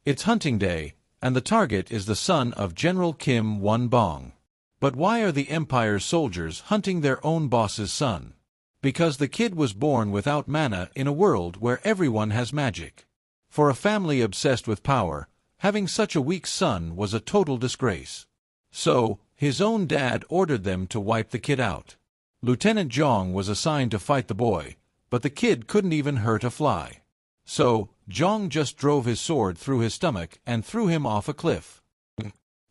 It's hunting day, and the target is the son of General Kim Won-bong. But why are the Empire's soldiers hunting their own boss's son? Because the kid was born without mana in a world where everyone has magic. For a family obsessed with power, having such a weak son was a total disgrace. So, his own dad ordered them to wipe the kid out. Lieutenant Zhong was assigned to fight the boy, but the kid couldn't even hurt a fly. So, Zhong just drove his sword through his stomach and threw him off a cliff.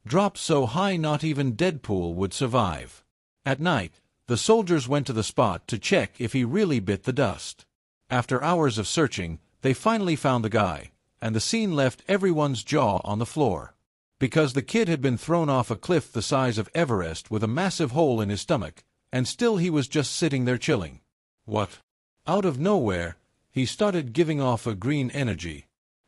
Dropped so high not even Deadpool would survive. At night, the soldiers went to the spot to check if he really bit the dust. After hours of searching, they finally found the guy, and the scene left everyone's jaw on the floor. Because the kid had been thrown off a cliff the size of Everest with a massive hole in his stomach, and still he was just sitting there chilling. What? Out of nowhere, he started giving off a green energy.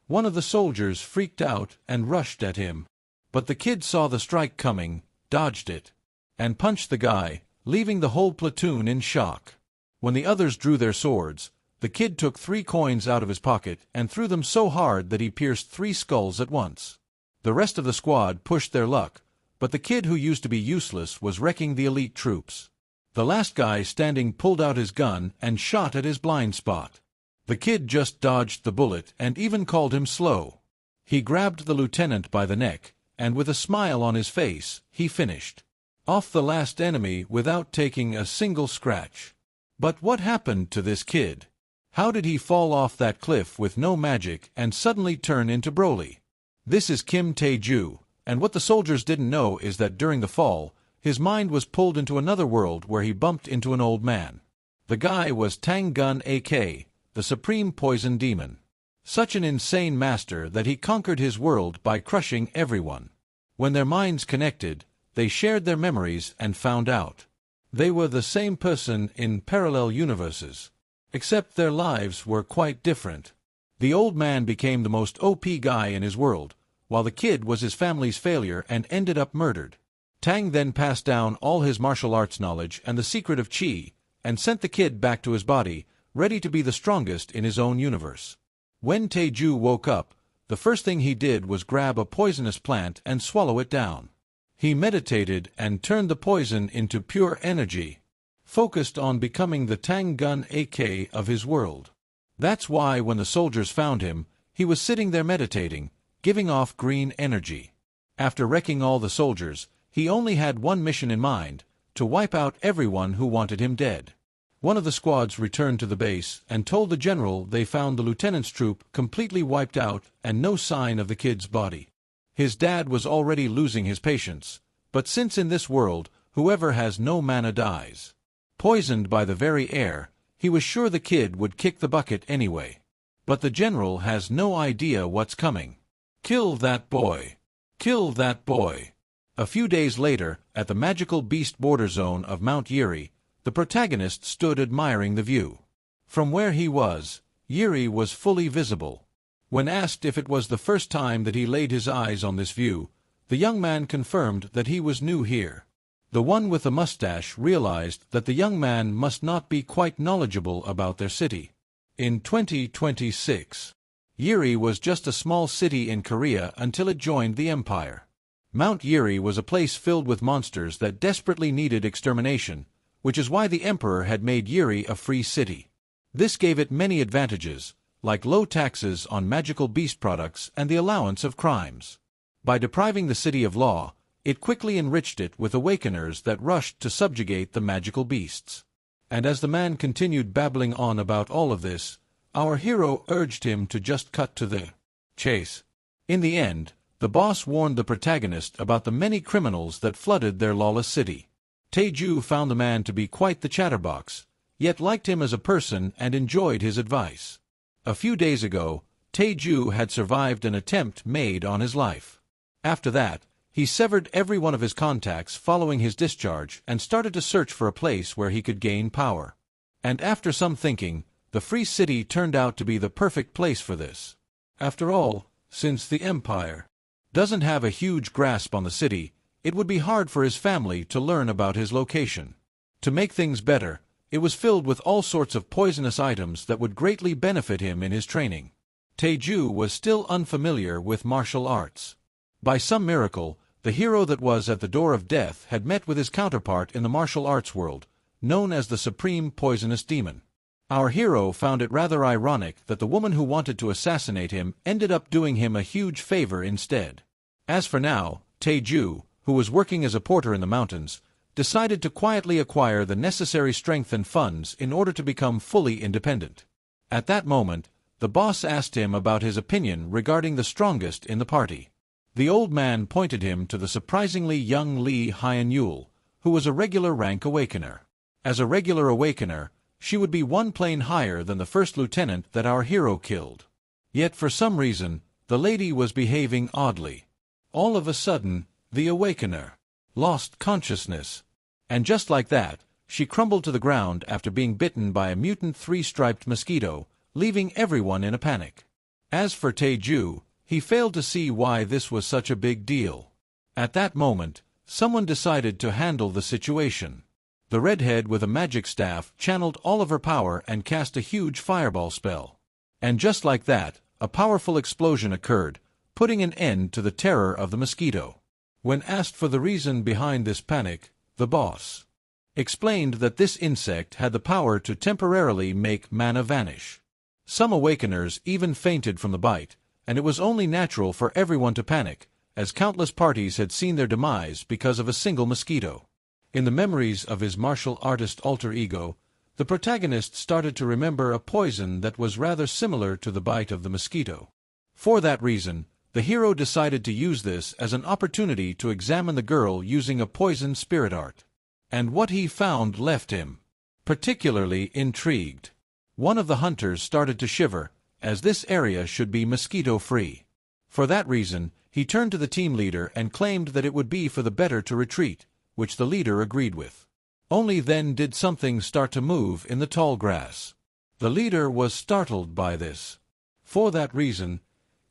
One of the soldiers freaked out and rushed at him. But the kid saw the strike coming, dodged it, and punched the guy, leaving the whole platoon in shock. When the others drew their swords, the kid took 3 coins out of his pocket and threw them so hard that he pierced 3 skulls at once. The rest of the squad pushed their luck, but the kid who used to be useless was wrecking the elite troops. The last guy standing pulled out his gun and shot at his blind spot. The kid just dodged the bullet and even called him slow. He grabbed the lieutenant by the neck, and with a smile on his face, he finished off the last enemy without taking a single scratch. But what happened to this kid? How did he fall off that cliff with no magic and suddenly turn into Broly? This is Kim Tae-ju, and what the soldiers didn't know is that during the fall, his mind was pulled into another world where he bumped into an old man. The guy was Tang Gun AK, the supreme poison demon. Such an insane master that he conquered his world by crushing everyone. When their minds connected, they shared their memories and found out they were the same person in parallel universes, except their lives were quite different. The old man became the most OP guy in his world, while the kid was his family's failure and ended up murdered. Tang then passed down all his martial arts knowledge and the secret of Qi, and sent the kid back to his body, ready to be the strongest in his own universe. When Tae-ju woke up, the first thing he did was grab a poisonous plant and swallow it down. He meditated and turned the poison into pure energy, focused on becoming the Tang Gun AK of his world. That's why when the soldiers found him, he was sitting there meditating, giving off green energy. After wrecking all the soldiers, he only had one mission in mind, to wipe out everyone who wanted him dead. One of the squads returned to the base and told the general they found the lieutenant's troop completely wiped out and no sign of the kid's body. His dad was already losing his patience, but since in this world, whoever has no mana dies. Poisoned by the very air, he was sure the kid would kick the bucket anyway. But the general has no idea what's coming. Kill that boy! Kill that boy! A few days later, at the magical beast border zone of Mount Yiri, the protagonist stood admiring the view. From where he was, Yiri was fully visible. When asked if it was the first time that he laid his eyes on this view, the young man confirmed that he was new here. The one with the mustache realized that the young man must not be quite knowledgeable about their city. In 2026, Yiri was just a small city in Korea until it joined the empire. Mount Yiri was a place filled with monsters that desperately needed extermination, which is why the emperor had made Yiri a free city. This gave it many advantages, like low taxes on magical beast products and the allowance of crimes. By depriving the city of law, it quickly enriched it with awakeners that rushed to subjugate the magical beasts. And as the man continued babbling on about all of this, our hero urged him to just cut to the chase. In the end, the boss warned the protagonist about the many criminals that flooded their lawless city. Tae-ju found the man to be quite the chatterbox, yet liked him as a person and enjoyed his advice. A few days ago, Tae-ju had survived an attempt made on his life. After that, he severed every one of his contacts following his discharge and started to search for a place where he could gain power. And after some thinking, the free city turned out to be the perfect place for this. After all, since the empire doesn't have a huge grasp on the city, it would be hard for his family to learn about his location. To make things better, it was filled with all sorts of poisonous items that would greatly benefit him in his training. Taeju was still unfamiliar with martial arts. By some miracle, the hero that was at the door of death had met with his counterpart in the martial arts world, known as the Supreme Poisonous Demon. Our hero found it rather ironic that the woman who wanted to assassinate him ended up doing him a huge favor instead. As for now, Taeju, who was working as a porter in the mountains, decided to quietly acquire the necessary strength and funds in order to become fully independent. At that moment, the boss asked him about his opinion regarding the strongest in the party. The old man pointed him to the surprisingly young Lee Hyun-yul, who was a regular rank awakener. As a regular awakener, she would be one plane higher than the first lieutenant that our hero killed. Yet for some reason, the lady was behaving oddly. All of a sudden, the awakener lost consciousness. And just like that, she crumbled to the ground after being bitten by a mutant three-striped mosquito, leaving everyone in a panic. As for Taeju, he failed to see why this was such a big deal. At that moment, someone decided to handle the situation. The redhead with a magic staff channeled all of her power and cast a huge fireball spell. And just like that, a powerful explosion occurred, putting an end to the terror of the mosquito. When asked for the reason behind this panic, the boss explained that this insect had the power to temporarily make mana vanish. Some awakeners even fainted from the bite, and it was only natural for everyone to panic, as countless parties had seen their demise because of a single mosquito. In the memories of his martial artist alter ego, the protagonist started to remember a poison that was rather similar to the bite of the mosquito. For that reason, the hero decided to use this as an opportunity to examine the girl using a poison spirit art. And what he found left him particularly intrigued. One of the hunters started to shiver, as this area should be mosquito-free. For that reason, he turned to the team leader and claimed that it would be for the better to retreat, which the leader agreed with. Only then did something start to move in the tall grass. The leader was startled by this. For that reason,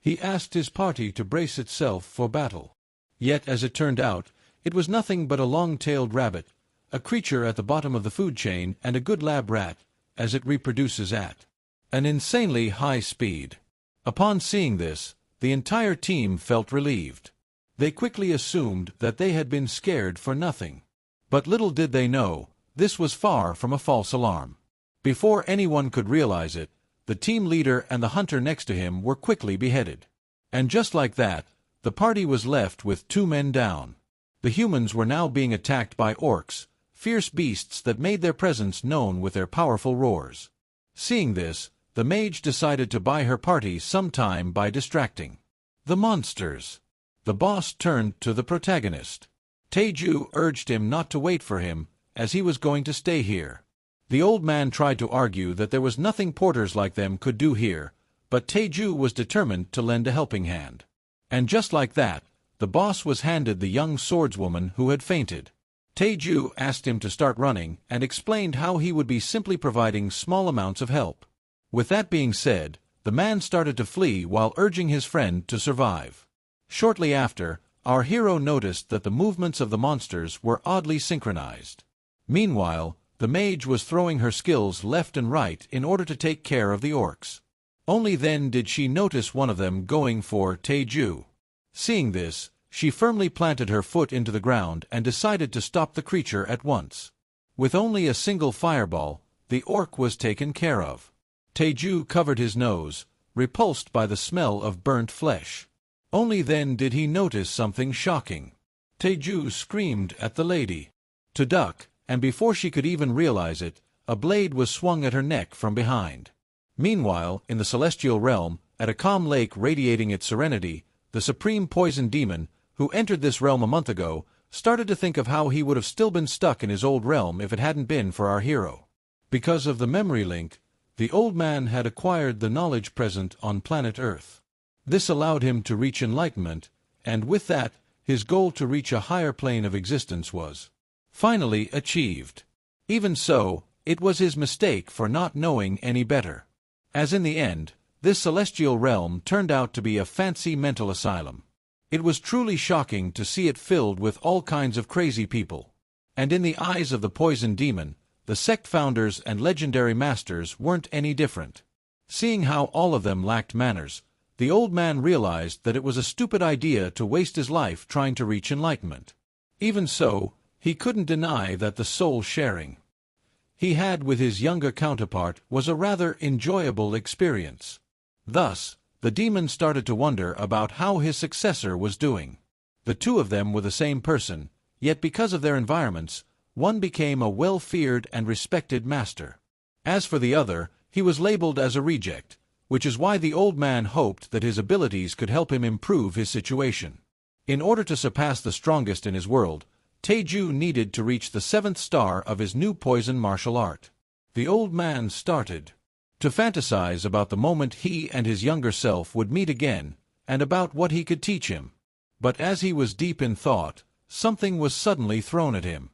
he asked his party to brace itself for battle. Yet, as it turned out, it was nothing but a long-tailed rabbit, a creature at the bottom of the food chain and a good lab rat, as it reproduces at an insanely high speed. Upon seeing this, the entire team felt relieved. They quickly assumed that they had been scared for nothing. But little did they know, this was far from a false alarm. Before anyone could realize it, the team leader and the hunter next to him were quickly beheaded. And just like that, the party was left with 2 men down. The humans were now being attacked by orcs, fierce beasts that made their presence known with their powerful roars. Seeing this, the mage decided to buy her party some time by distracting the monsters. The boss turned to the protagonist. Taeju urged him not to wait for him, as he was going to stay here. The old man tried to argue that there was nothing porters like them could do here, but Taeju was determined to lend a helping hand. And just like that, the boss was handed the young swordswoman who had fainted. Taeju asked him to start running and explained how he would be simply providing small amounts of help. With that being said, the man started to flee while urging his friend to survive. Shortly after, our hero noticed that the movements of the monsters were oddly synchronized. Meanwhile, the mage was throwing her skills left and right in order to take care of the orcs. Only then did she notice one of them going for Taeju. Seeing this, she firmly planted her foot into the ground and decided to stop the creature at once. With only a single fireball, the orc was taken care of. Taeju covered his nose, repulsed by the smell of burnt flesh. Only then did he notice something shocking. Taeju screamed at the lady to duck, and before she could even realize it, a blade was swung at her neck from behind. Meanwhile, in the celestial realm, at a calm lake radiating its serenity, the supreme poison demon, who entered this realm a month ago, started to think of how he would have still been stuck in his old realm if it hadn't been for our hero. Because of the memory link, the old man had acquired the knowledge present on planet Earth. This allowed him to reach enlightenment, and with that, his goal to reach a higher plane of existence was finally achieved. Even so, it was his mistake for not knowing any better. As in the end, this celestial realm turned out to be a fancy mental asylum. It was truly shocking to see it filled with all kinds of crazy people. And in the eyes of the poison demon, the sect founders and legendary masters weren't any different. Seeing how all of them lacked manners, the old man realized that it was a stupid idea to waste his life trying to reach enlightenment. Even so, he couldn't deny that the soul sharing he had with his younger counterpart was a rather enjoyable experience. Thus, the demon started to wonder about how his successor was doing. The two of them were the same person, yet because of their environments, one became a well-feared and respected master. As for the other, he was labeled as a reject, which is why the old man hoped that his abilities could help him improve his situation. In order to surpass the strongest in his world, Taeju needed to reach the 7th star of his new poison martial art. The old man started to fantasize about the moment he and his younger self would meet again, and about what he could teach him. But as he was deep in thought, something was suddenly thrown at him.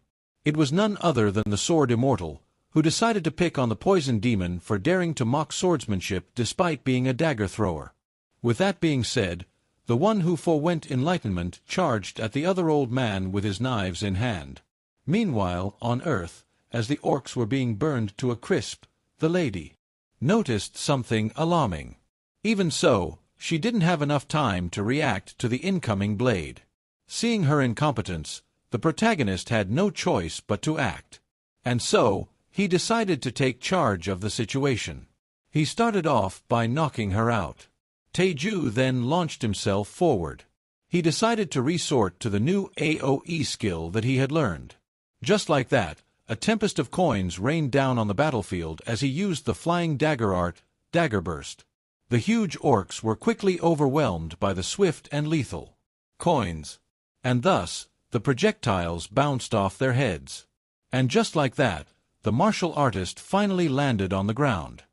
It was none other than the Sword Immortal, who decided to pick on the poison demon for daring to mock swordsmanship despite being a dagger thrower. With that being said, the one who forewent enlightenment charged at the other old man with his knives in hand. Meanwhile, on Earth, as the orcs were being burned to a crisp, the lady noticed something alarming. Even so, she didn't have enough time to react to the incoming blade. Seeing her incompetence, the protagonist had no choice but to act. And so, he decided to take charge of the situation. He started off by knocking her out. Taeju then launched himself forward. He decided to resort to the new AoE skill that he had learned. Just like that, a tempest of coins rained down on the battlefield as he used the flying dagger art, Dagger Burst. The huge orcs were quickly overwhelmed by the swift and lethal coins, and thus, the projectiles bounced off their heads. And just like that, the martial artist finally landed on the ground.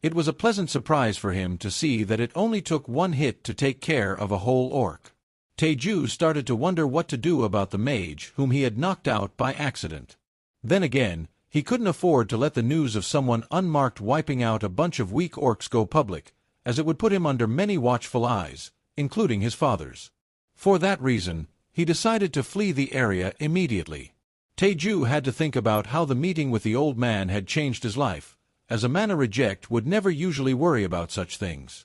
It was a pleasant surprise for him to see that it only took one hit to take care of a whole orc. Taeju started to wonder what to do about the mage whom he had knocked out by accident. Then again, he couldn't afford to let the news of someone unmarked wiping out a bunch of weak orcs go public, as it would put him under many watchful eyes, including his father's. For that reason, he decided to flee the area immediately. Taeju had to think about how the meeting with the old man had changed his life, as a mana reject would never usually worry about such things.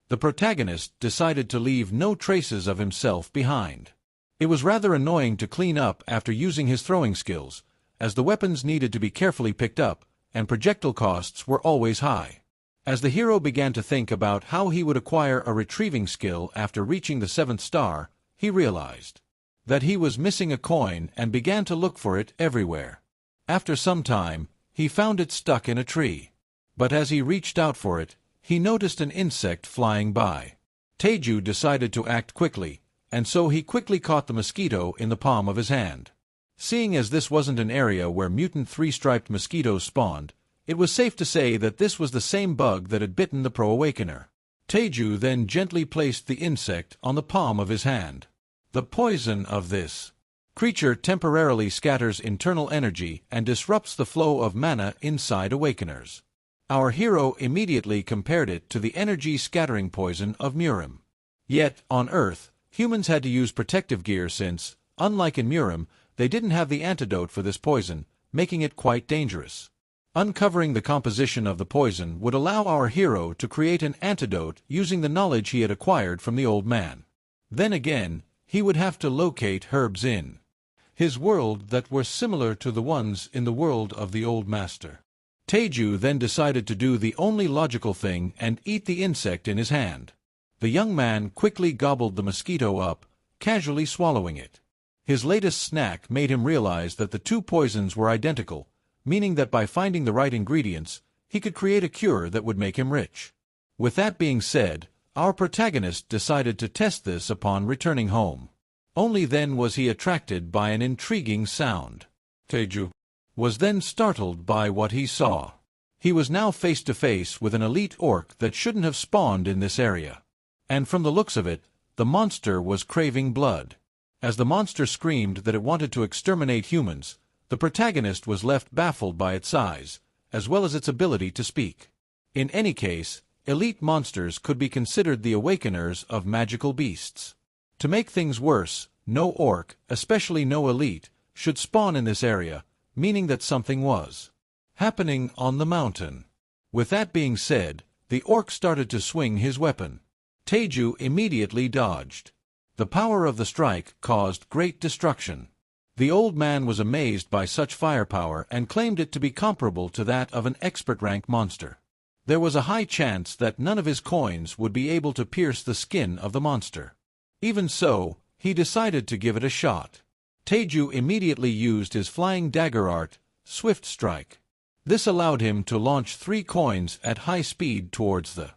The protagonist decided to leave no traces of himself behind. It was rather annoying to clean up after using his throwing skills, as the weapons needed to be carefully picked up, and projectile costs were always high. As the hero began to think about how he would acquire a retrieving skill after reaching the 7th star, he realized that he was missing a coin and began to look for it everywhere. After some time, he found it stuck in a tree. But as he reached out for it, he noticed an insect flying by. Taeju decided to act quickly, and so he quickly caught the mosquito in the palm of his hand. Seeing as this wasn't an area where mutant 3-striped mosquitoes spawned, it was safe to say that this was the same bug that had bitten the pro-awakener. Taeju then gently placed the insect on the palm of his hand. The poison of this creature temporarily scatters internal energy and disrupts the flow of mana inside awakeners. Our hero immediately compared it to the energy-scattering poison of Murim. Yet, on Earth, humans had to use protective gear since, unlike in Murim, they didn't have the antidote for this poison, making it quite dangerous. Uncovering the composition of the poison would allow our hero to create an antidote using the knowledge he had acquired from the old man. Then again, he would have to locate herbs in his world that were similar to the ones in the world of the old master. Taeju then decided to do the only logical thing and eat the insect in his hand. The young man quickly gobbled the mosquito up, casually swallowing it. His latest snack made him realize that the two poisons were identical, meaning that by finding the right ingredients, he could create a cure that would make him rich. With that being said, our protagonist decided to test this upon returning home. Only then was he attracted by an intriguing sound. Taeju was then startled by what he saw. He was now face to face with an elite orc that shouldn't have spawned in this area. And from the looks of it, the monster was craving blood. As the monster screamed that it wanted to exterminate humans, the protagonist was left baffled by its size, as well as its ability to speak. In any case, elite monsters could be considered the awakeners of magical beasts. To make things worse, no orc, especially no elite, should spawn in this area, meaning that something was happening on the mountain. With that being said, the orc started to swing his weapon. Taeju immediately dodged. The power of the strike caused great destruction. The old man was amazed by such firepower and claimed it to be comparable to that of an expert-rank monster. There was a high chance that none of his coins would be able to pierce the skin of the monster. Even so, he decided to give it a shot. Taeju immediately used his flying dagger art, Swift Strike. This allowed him to launch 3 coins at high speed towards the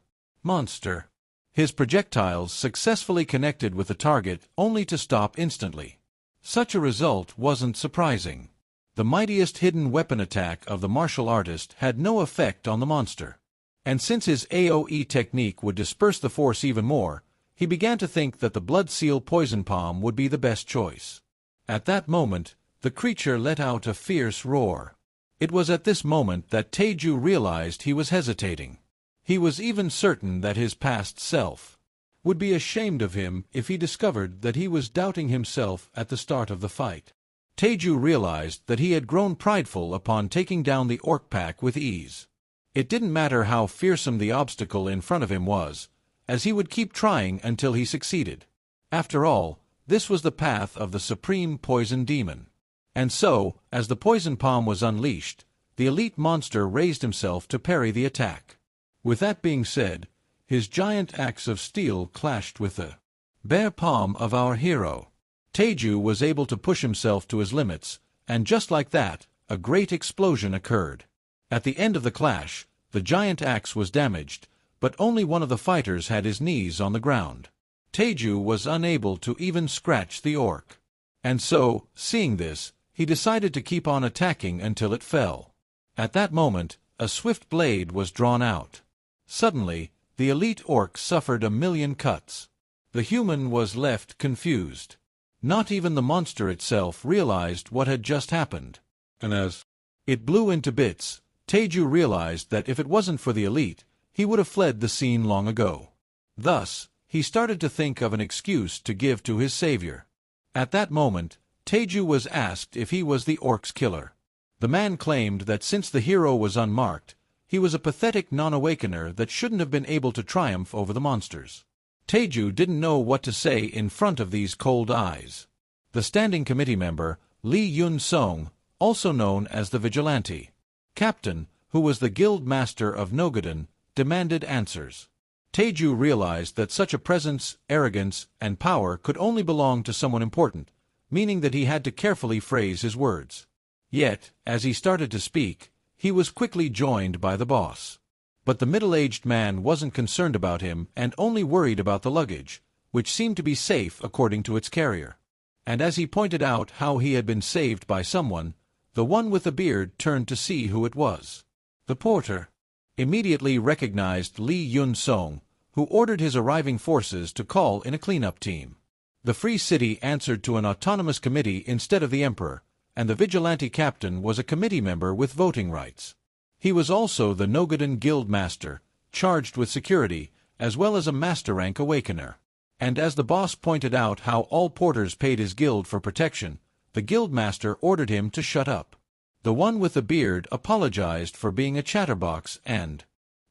monster. His projectiles successfully connected with the target only to stop instantly. Such a result wasn't surprising. The mightiest hidden weapon attack of the martial artist had no effect on the monster. And since his AoE technique would disperse the force even more, he began to think that the Blood Seal Poison Palm would be the best choice. At that moment, the creature let out a fierce roar. It was at this moment that Taeju realized he was hesitating. He was even certain that his past self would be ashamed of him if he discovered that he was doubting himself at the start of the fight. Taeju realized that he had grown prideful upon taking down the orc pack with ease. It didn't matter how fearsome the obstacle in front of him was, as he would keep trying until he succeeded. After all, this was the path of the supreme poison demon. And so, as the poison palm was unleashed, the elite monster raised himself to parry the attack. With that being said, his giant axe of steel clashed with the bare palm of our hero. Taeju was able to push himself to his limits, and just like that, a great explosion occurred. At the end of the clash, the giant axe was damaged, but only one of the fighters had his knees on the ground. Taeju was unable to even scratch the orc. And so, seeing this, he decided to keep on attacking until it fell. At that moment, a swift blade was drawn out. Suddenly, the elite orc suffered 1,000,000 cuts. The human was left confused. Not even the monster itself realized what had just happened. And as it blew into bits, Taeju realized that if it wasn't for the elite, he would have fled the scene long ago. Thus, he started to think of an excuse to give to his savior. At that moment, Taeju was asked if he was the orc's killer. The man claimed that since the hero was unmarked, he was a pathetic non-awakener that shouldn't have been able to triumph over the monsters. Taeju didn't know what to say in front of these cold eyes. The standing committee member, Lee Yun-song, also known as the Vigilante Captain, who was the guild master of Nogadan, demanded answers. Taeju realized that such a presence, arrogance, and power could only belong to someone important, meaning that he had to carefully phrase his words. Yet, as he started to speak, he was quickly joined by the boss. But the middle-aged man wasn't concerned about him and only worried about the luggage, which seemed to be safe according to its carrier. And as he pointed out how he had been saved by someone, the one with the beard turned to see who it was. The porter immediately recognized Lee Yun-song, who ordered his arriving forces to call in a cleanup team. The Free City answered to an autonomous committee instead of the emperor, and the vigilante captain was a committee member with voting rights. He was also the Nogadan guild master, charged with security, as well as a master-rank awakener. And as the boss pointed out how all porters paid his guild for protection, the guild master ordered him to shut up. The one with the beard apologized for being a chatterbox and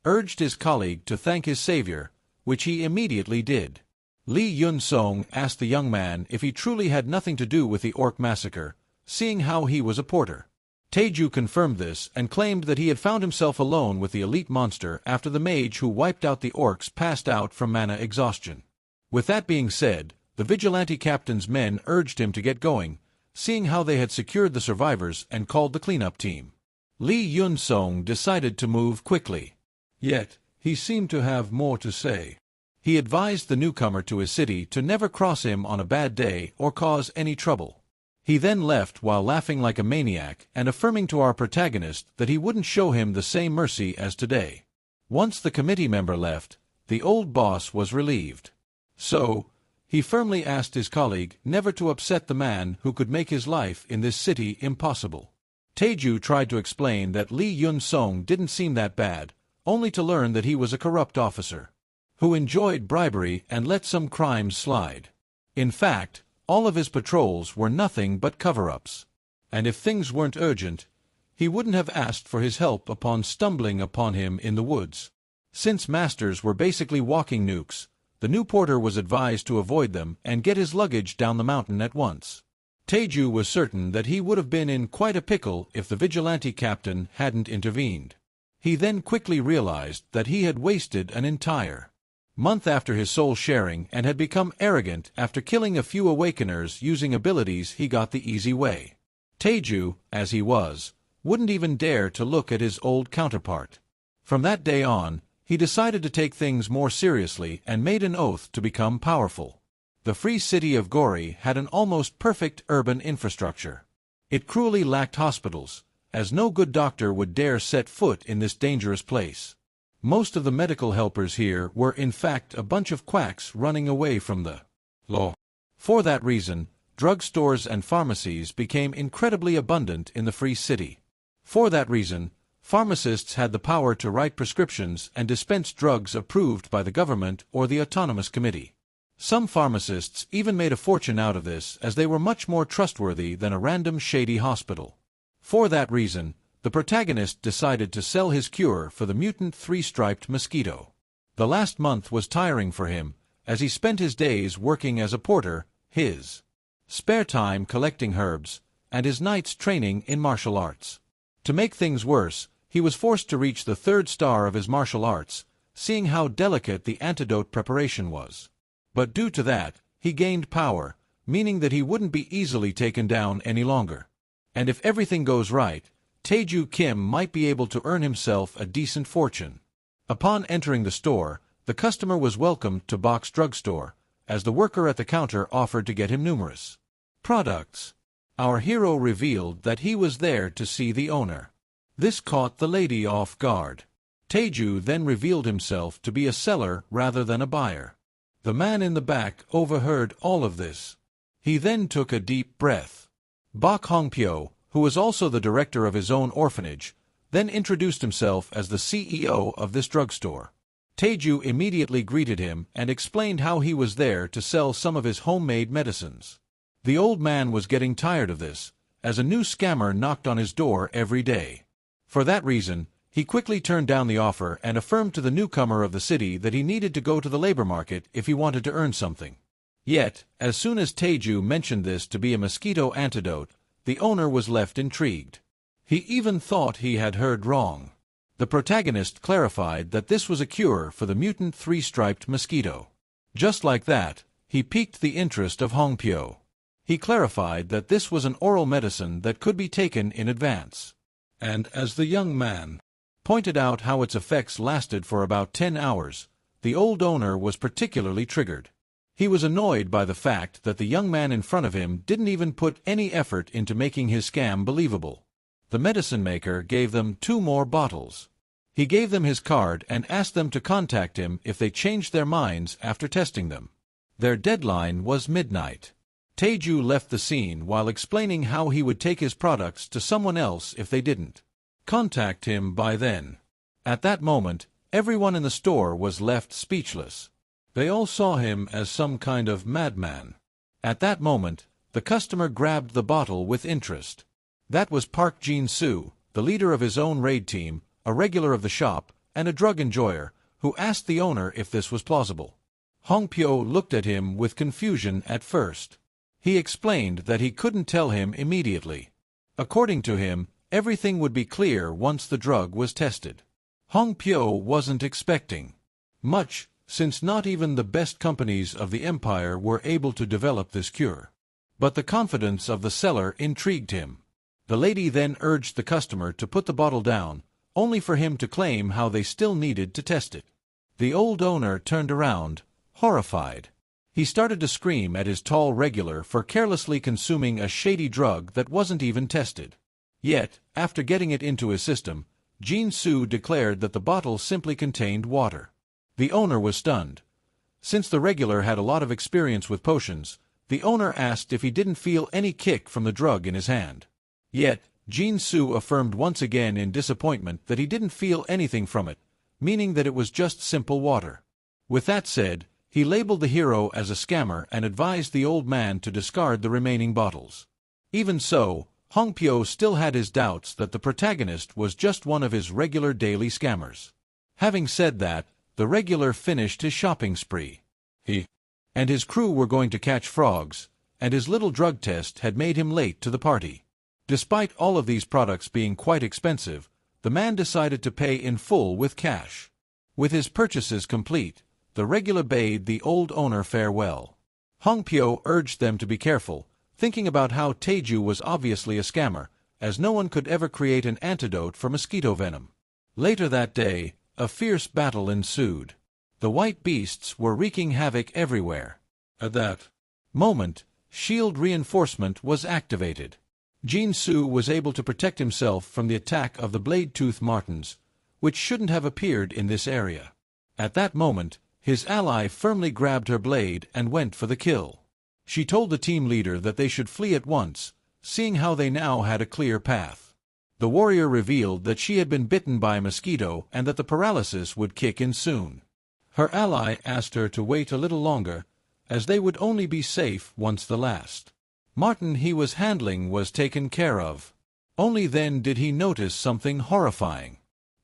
urged his colleague to thank his savior, which he immediately did. Lee Yun-song asked the young man if he truly had nothing to do with the orc massacre, seeing how he was a porter. Taeju confirmed this and claimed that he had found himself alone with the elite monster after the mage who wiped out the orcs passed out from mana exhaustion. With that being said, the vigilante captain's men urged him to get going, seeing how they had secured the survivors and called the cleanup team. Lee Yun-song decided to move quickly. Yet, he seemed to have more to say. He advised the newcomer to his city to never cross him on a bad day or cause any trouble. He then left while laughing like a maniac and affirming to our protagonist that he wouldn't show him the same mercy as today. Once the committee member left, the old boss was relieved. So, he firmly asked his colleague never to upset the man who could make his life in this city impossible. Taeju tried to explain that Lee Yun-song didn't seem that bad, only to learn that he was a corrupt officer who enjoyed bribery and let some crimes slide. In fact, all of his patrols were nothing but cover-ups. And if things weren't urgent, he wouldn't have asked for his help upon stumbling upon him in the woods. Since masters were basically walking nukes, the new porter was advised to avoid them and get his luggage down the mountain at once. Taeju was certain that he would have been in quite a pickle if the vigilante captain hadn't intervened. He then quickly realized that he had wasted an entire month after his soul sharing and had become arrogant after killing a few awakeners using abilities he got the easy way. Taeju, as he was, wouldn't even dare to look at his old counterpart. From that day on, he decided to take things more seriously and made an oath to become powerful. The free city of Gori had an almost perfect urban infrastructure. It cruelly lacked hospitals, as no good doctor would dare set foot in this dangerous place. Most of the medical helpers here were in fact a bunch of quacks running away from the law. For that reason, drugstores and pharmacies became incredibly abundant in the free city. For that reason, pharmacists had the power to write prescriptions and dispense drugs approved by the government or the autonomous committee. Some pharmacists even made a fortune out of this, as they were much more trustworthy than a random shady hospital. For that reason, the protagonist decided to sell his cure for the mutant three-striped mosquito. The last month was tiring for him, as he spent his days working as a porter, his spare time collecting herbs, and his nights training in martial arts. To make things worse, he was forced to reach the 3rd star of his martial arts, seeing how delicate the antidote preparation was. But due to that, he gained power, meaning that he wouldn't be easily taken down any longer. And if everything goes right, Taeju Kim might be able to earn himself a decent fortune. Upon entering the store, the customer was welcomed to Bok's drugstore, as the worker at the counter offered to get him numerous products. Our hero revealed that he was there to see the owner. This caught the lady off guard. Taeju then revealed himself to be a seller rather than a buyer. The man in the back overheard all of this. He then took a deep breath. Bok Hongpyo, who was also the director of his own orphanage, then introduced himself as the CEO of this drugstore. Taeju immediately greeted him and explained how he was there to sell some of his homemade medicines. The old man was getting tired of this, as a new scammer knocked on his door every day. For that reason, he quickly turned down the offer and affirmed to the newcomer of the city that he needed to go to the labor market if he wanted to earn something. Yet, as soon as Taeju mentioned this to be a mosquito antidote, the owner was left intrigued. He even thought he had heard wrong. The protagonist clarified that this was a cure for the mutant three-striped mosquito. Just like that, he piqued the interest of Hongpyo. He clarified that this was an oral medicine that could be taken in advance. And as the young man pointed out how its effects lasted for about 10 hours, the old owner was particularly triggered. He was annoyed by the fact that the young man in front of him didn't even put any effort into making his scam believable. The medicine maker gave them 2 more bottles. He gave them his card and asked them to contact him if they changed their minds after testing them. Their deadline was midnight. Taeju left the scene while explaining how he would take his products to someone else if they didn't contact him by then. At that moment, everyone in the store was left speechless. They all saw him as some kind of madman. At that moment, the customer grabbed the bottle with interest. That was Park Jin-soo, the leader of his own raid team, a regular of the shop, and a drug enjoyer, who asked the owner if this was plausible. Hongpyo looked at him with confusion at first. He explained that he couldn't tell him immediately. According to him, everything would be clear once the drug was tested. Hongpyo wasn't expecting much, since not even the best companies of the empire were able to develop this cure. But the confidence of the seller intrigued him. The lady then urged the customer to put the bottle down, only for him to claim how they still needed to test it. The old owner turned around, horrified. He started to scream at his tall regular for carelessly consuming a shady drug that wasn't even tested. Yet, after getting it into his system, Jin-soo declared that the bottle simply contained water. The owner was stunned. Since the regular had a lot of experience with potions, the owner asked if he didn't feel any kick from the drug in his hand. Yet, Jin-soo affirmed once again in disappointment that he didn't feel anything from it, meaning that it was just simple water. With that said, he labeled the hero as a scammer and advised the old man to discard the remaining bottles. Even so, Hongpyo still had his doubts that the protagonist was just one of his regular daily scammers. Having said that, the regular finished his shopping spree. He and his crew were going to catch frogs, and his little drug test had made him late to the party. Despite all of these products being quite expensive, the man decided to pay in full with cash. With his purchases complete, the regular bade the old owner farewell. Hong Pyo urged them to be careful, thinking about how Taeju was obviously a scammer, as no one could ever create an antidote for mosquito venom. Later that day, a fierce battle ensued. The white beasts were wreaking havoc everywhere. At that moment, shield reinforcement was activated. Jin-Soo was able to protect himself from the attack of the blade-tooth martens, which shouldn't have appeared in this area. At that moment, his ally firmly grabbed her blade and went for the kill. She told the team leader that they should flee at once, seeing how they now had a clear path. The warrior revealed that she had been bitten by a mosquito and that the paralysis would kick in soon. Her ally asked her to wait a little longer, as they would only be safe once the last marten he was handling was taken care of. Only then did he notice something horrifying.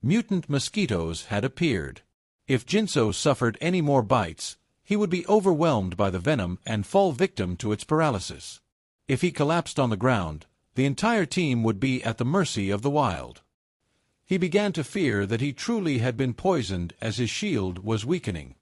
Mutant mosquitoes had appeared. If Jin-Soo suffered any more bites, he would be overwhelmed by the venom and fall victim to its paralysis. If he collapsed on the ground, the entire team would be at the mercy of the wild. He began to fear that he truly had been poisoned as his shield was weakening.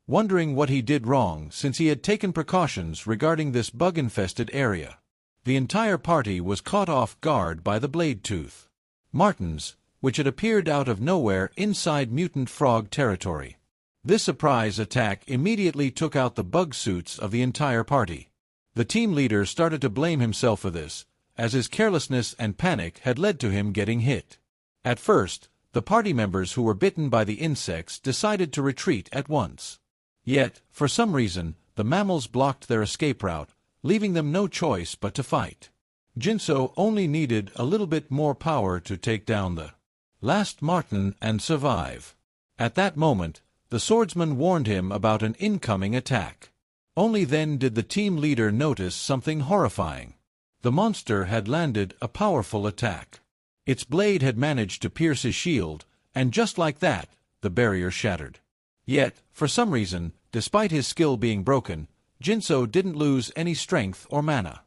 Wondering what he did wrong since he had taken precautions regarding this bug-infested area. The entire party was caught off guard by the blade-tooth martens, which had appeared out of nowhere inside mutant frog territory. This surprise attack immediately took out the bug suits of the entire party. The team leader started to blame himself for this, as his carelessness and panic had led to him getting hit. At first, the party members who were bitten by the insects decided to retreat at once. Yet, for some reason, the mammals blocked their escape route, leaving them no choice but to fight. Jin-Soo only needed a little bit more power to take down the last marten and survive. At that moment, the swordsman warned him about an incoming attack. Only then did the team leader notice something horrifying. The monster had landed a powerful attack. Its blade had managed to pierce his shield, and just like that, the barrier shattered. Yet, for some reason, despite his skill being broken, Jin-Soo didn't lose any strength or mana.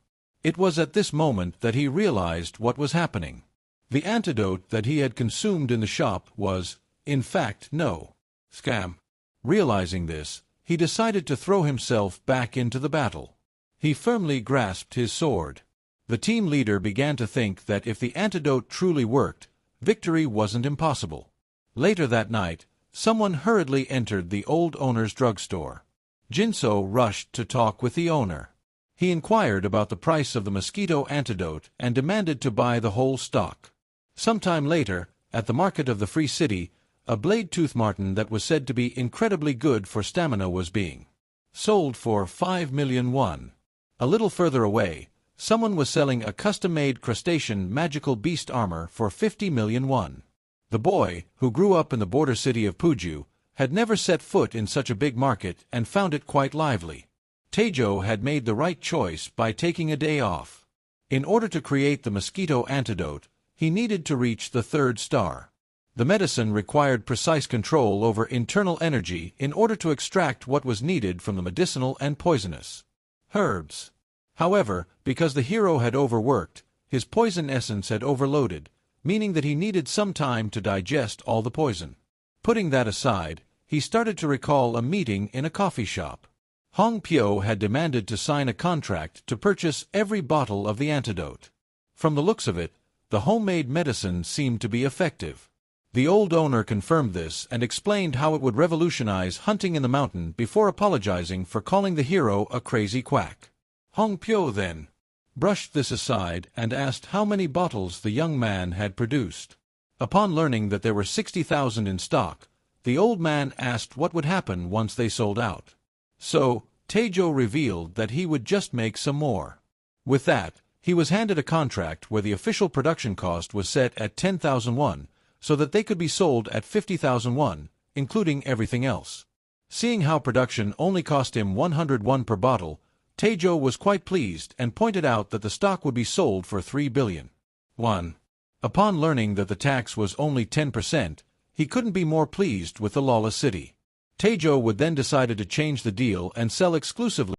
It was at this moment that he realized what was happening. The antidote that he had consumed in the shop was, in fact, no scam. Realizing this, he decided to throw himself back into the battle. He firmly grasped his sword. The team leader began to think that if the antidote truly worked, victory wasn't impossible. Later that night, someone hurriedly entered the old owner's drugstore. Jin-Soo rushed to talk with the owner. He inquired about the price of the mosquito antidote and demanded to buy the whole stock. Sometime later, at the market of the Free City, a blade-tooth marten that was said to be incredibly good for stamina was being sold for 5 million won. A little further away, someone was selling a custom-made crustacean magical beast armor for 50 million won. The boy, who grew up in the border city of Puju, had never set foot in such a big market and found it quite lively. Taejo had made the right choice by taking a day off. In order to create the mosquito antidote, he needed to reach the 3rd star. The medicine required precise control over internal energy in order to extract what was needed from the medicinal and poisonous herbs. However, because the hero had overworked, his poison essence had overloaded, meaning that he needed some time to digest all the poison. Putting that aside, he started to recall a meeting in a coffee shop. Hong Pyo had demanded to sign a contract to purchase every bottle of the antidote. From the looks of it, the homemade medicine seemed to be effective. The old owner confirmed this and explained how it would revolutionize hunting in the mountain before apologizing for calling the hero a crazy quack. Hong Pyo then brushed this aside and asked how many bottles the young man had produced. Upon learning that there were 60,000 in stock, the old man asked what would happen once they sold out. So, Taejo revealed that he would just make some more. With that, he was handed a contract where the official production cost was set at 10,000 won, so that they could be sold at 50,000 won, including everything else. Seeing how production only cost him 100 won per bottle, Taejo was quite pleased and pointed out that the stock would be sold for 3 billion won. Upon learning that the tax was only 10%, he couldn't be more pleased with the lawless city. Taejo would then decide to change the deal and sell exclusively